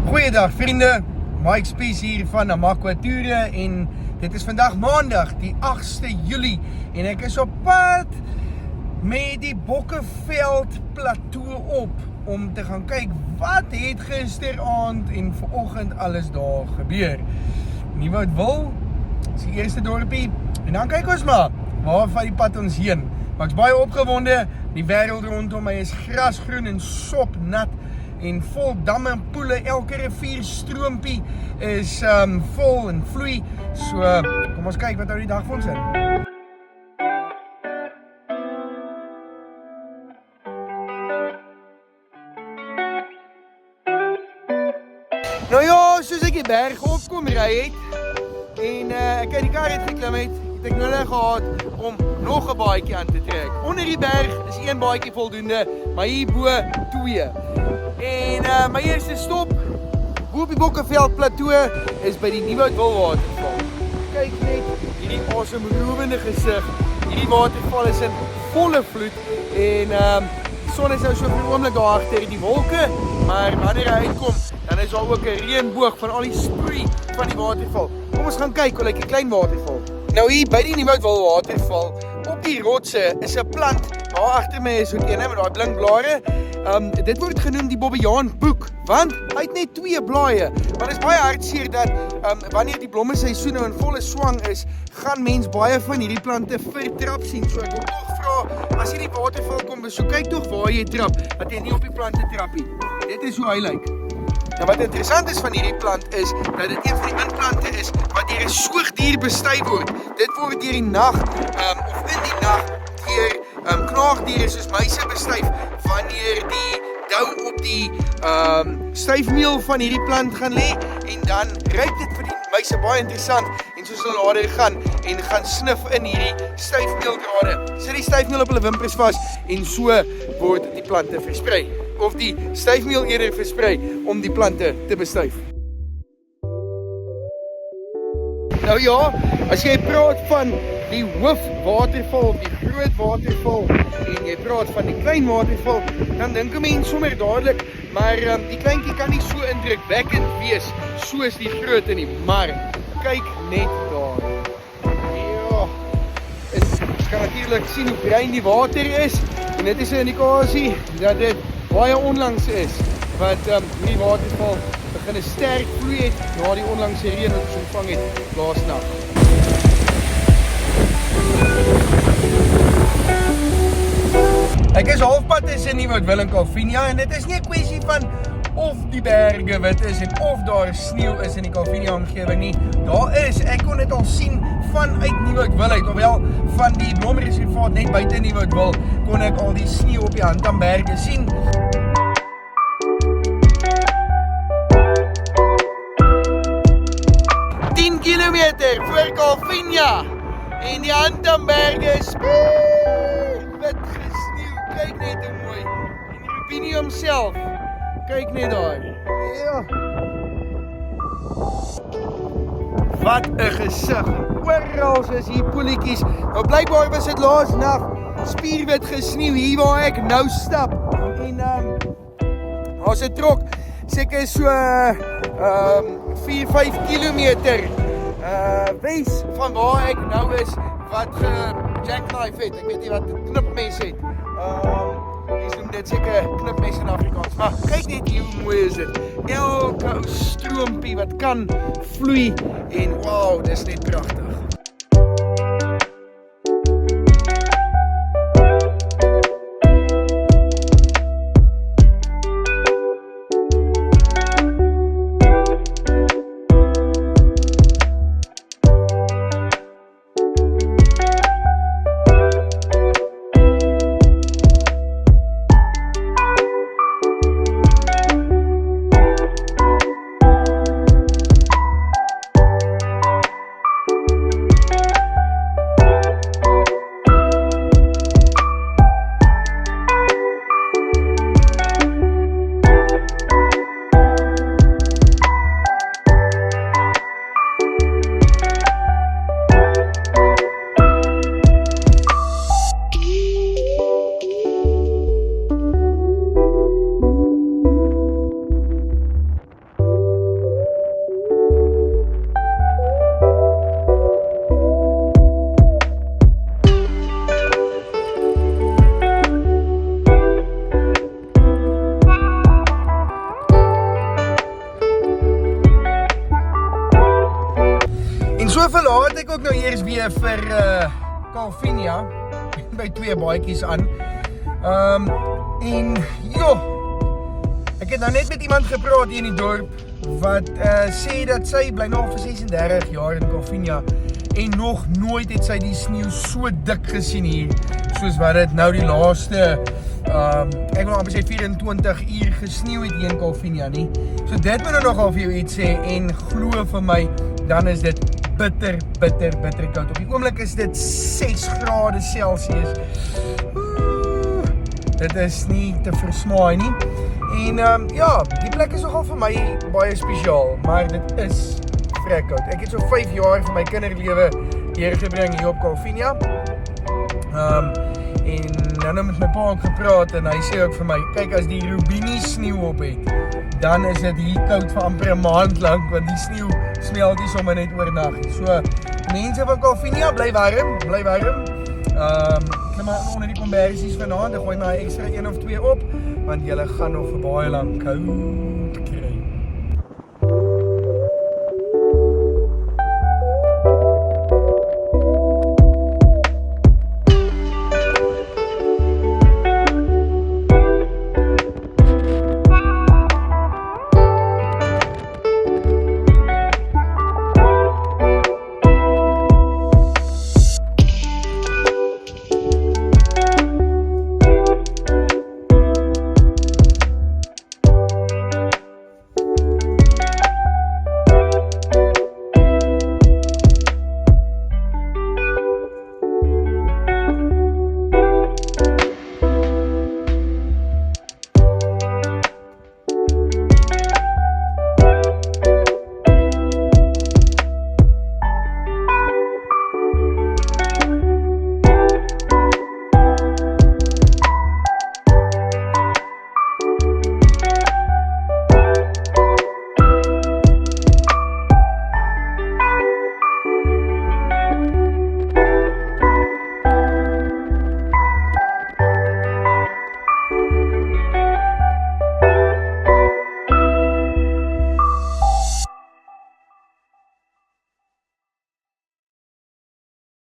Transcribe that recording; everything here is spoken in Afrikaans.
Goeiedag vriende, Mike Spies hier van Namakwa-Ture en dit is vandag maandag die 8ste Julie en ek is op pad met die Bokkeveld plateau op om te gaan kyk wat het gisteraand en vanoggend alles daar gebeur. Nieuwoudtwil is die eerste dorpie en dan kyk ons maar waar van die pad ons heen. Maar ek is baie opgewonde, die wêreld rondom my is grasgroen en sopnat en vol damme en poele, elke rivierstroompie is vol en vloei. So, kom ons kyk wat nou die dag vir ons in. Nou ja, soos ek die berg opkom ry het en ek uit die kar het geklim het ek nodig gehad om nog 'n baadjie aan te trek. Onder die berg is 1 baadjie voldoende, maar hierbo 2. En my eerste stop op die Bokkeveld plateau is by die Nieuwoudtwil waterval. Kyk net hierdie asemrowende gesig. Hierdie waterval is in volle vloed en die son is nou so vir 'n oomblik daar agter die wolke, maar wanneer hy uitkom, dan is daar ook 'n reënboog van al die sproei van die waterval. Kom ons gaan kyk hoe lyk die klein waterval. Nou hier by die Nieuwoudtwil waterval, op die rotse is 'n plant, waar agter my is ook ene met daai blink blare. Dit word genoem die bobbejaanboek, want hy het net 2 blaaie. Maar dit is baie hartseer dat wanneer die blomme seisoen nou in volle swang is, gaan mens baie van hierdie plante vertrap sien. So ek wil tog vra, as jy die waterval kom besoek, kyk tog waar jy trap, dat jy nie op die plante trap nie. Dit is hoe hy lyk. Nou wat interessant is van hierdie plant is, dat dit een van die inplante is, wat deur 'n soogdier bestui word. Dit word deur die nag, of in die nag, deur knaagdiere soos muise bestuif, wanneer die dou op die stuifmeel van hierdie plant gaan lê, en dan ruik dit vir die muise baie interessant, en soos hulle nader gaan, en gaan snif in hierdie stuifmeeldrade. Sit die stuifmeel op hulle wimpers vas, en so word die plante versprei, of die stuifmeel eerder versprei, om die plante te bestuif. Nou ja, as jy praat van die hoofwaterval, die groot waterval, en jy praat van die klein waterval, dan dink 'n mens sommer dadelik, maar die kleintjie kan nie so indrukwekkend wees, soos die groot nie, maar kyk net daar. Ja, jy kan natuurlik sien hoe bruin die water is, en dit is 'n indikasie dat dit baie onlangs is, wat die waterval begin sterk vloei het, na die onlangse reën wat ons ontvang het laasnag. Ek is halfpad tussen Nieuwoudtwil en Calvinia en dit is nie 'n kwessie van of die berge wit is en of daar sneeu is in die Calvinia omgewing nie. Daar is, ek kon dit al sien vanuit Nieuwoudtwil uit, ofwel van die blomreservaat net buite Nieuwoudtwil kon ek al die sneeu op die Handamberge sien. Kilometer voor Calvinia en die Handamberge is wit gesneeuw. Kyk net hoe mooi. En die Rubinium self, kyk net daar. Ja. Wat 'n gesig. Oral is hier poelietjies. Nou blykbaar was dit laasnag spierwit gesneeuw hier waar ek nou stap. En daar's 'n trok, seker so 4-5 kilometer wes van waar ek nou is, wat jackknife het, ek weet nie wat knipmes het, ons noem dit seker knipmes in Afrikaans, maar kyk net hier hoe mooi is dit, elke ou stroompie wat kan vloei, en wow, dis net pragtig. So verlaat ek ook nou eers weer vir Calvinia by 2 baadjies aan. En ek het nou net met iemand gepraat hier in die dorp wat sê dat sy bly nog vir 36 jaar in Calvinia en nog nooit het sy die sneeu so dik gesien hier soos wat dit nou die laaste ek wil amper sê 24 uur gesneeu het hier in Calvinia nie. So dit moet nou nogal vir jou iets sê en glo vir my, dan is dit bitter koud. Op die oomblik is dit 6 grade Celsius. Dit is nie te versmaai nie. En die plek is nogal vir my baie spesiaal, maar dit is vrek koud. Ek het so 5 jaar van my kinderlewe deurgebring hier op Calvinia. En nou met my pa ook gepraat en hy sê ook vir my, kyk as die Rubini sneeu op het, dan is dit hier koud vir amper 'n maand lank, want die sneeu smelt nie sommer net oornag. So, mense van Calvinia, bly warm. Klim maar onder die kombersies vanaand, dan gooi maar extra 1 of 2 op, want julle gaan nog vir baie lank koud kry.